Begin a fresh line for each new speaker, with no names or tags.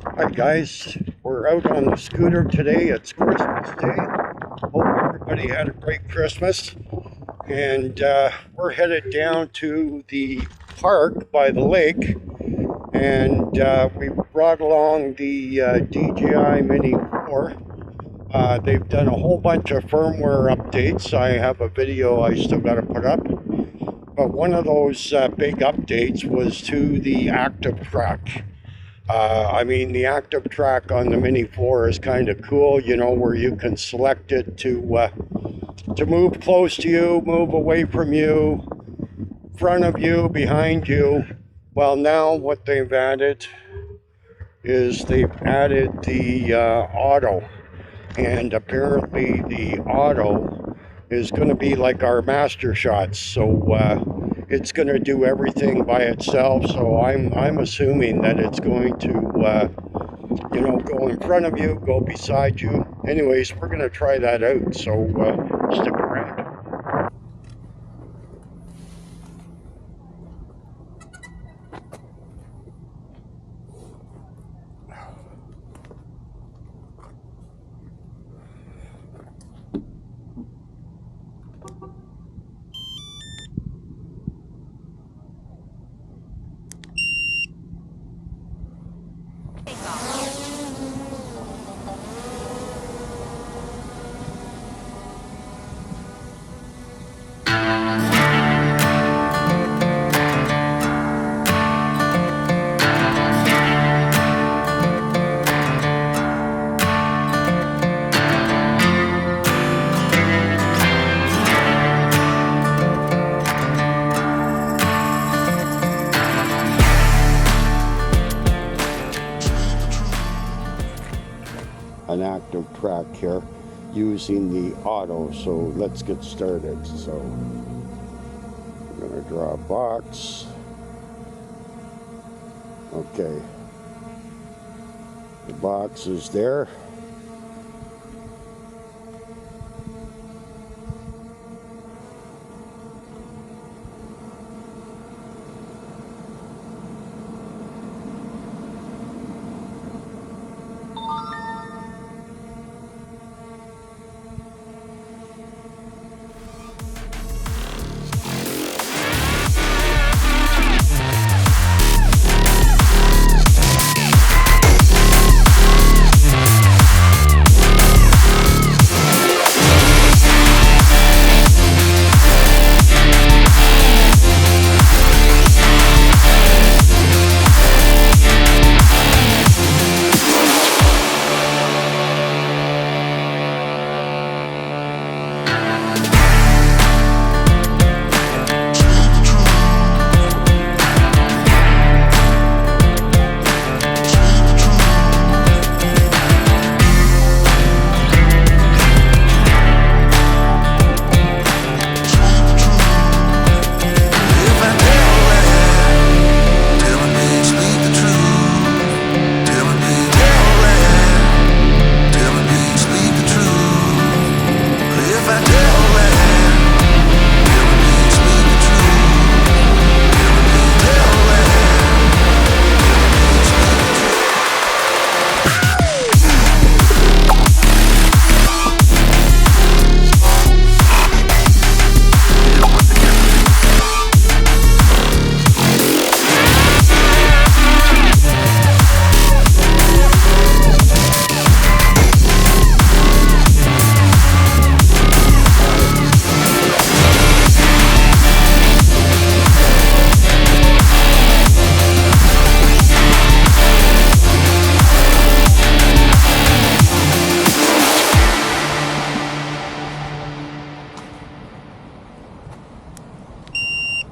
Hi guys, we're out on the scooter today. It's Christmas Day. Hope everybody had a great Christmas. And we're headed down to the park by the lake. And we brought along the DJI Mini 4. They've done a whole bunch of firmware updates. I have a video I still got to put up. But one of those big updates was to the active track. The active track on the Mini 4 is kind of cool, where you can select it to move close to you, move away from you, front of you, behind you. Well, now what they've added is they've added the auto, and apparently the auto is going to be like our master shots, so it's going to do everything by itself. So I'm assuming that it's going to go in front of you, go beside you. Anyways, we're going to try that out, so stick around. An active track here using the auto, so let's get started. So I'm going to draw a box. Okay, the box is there.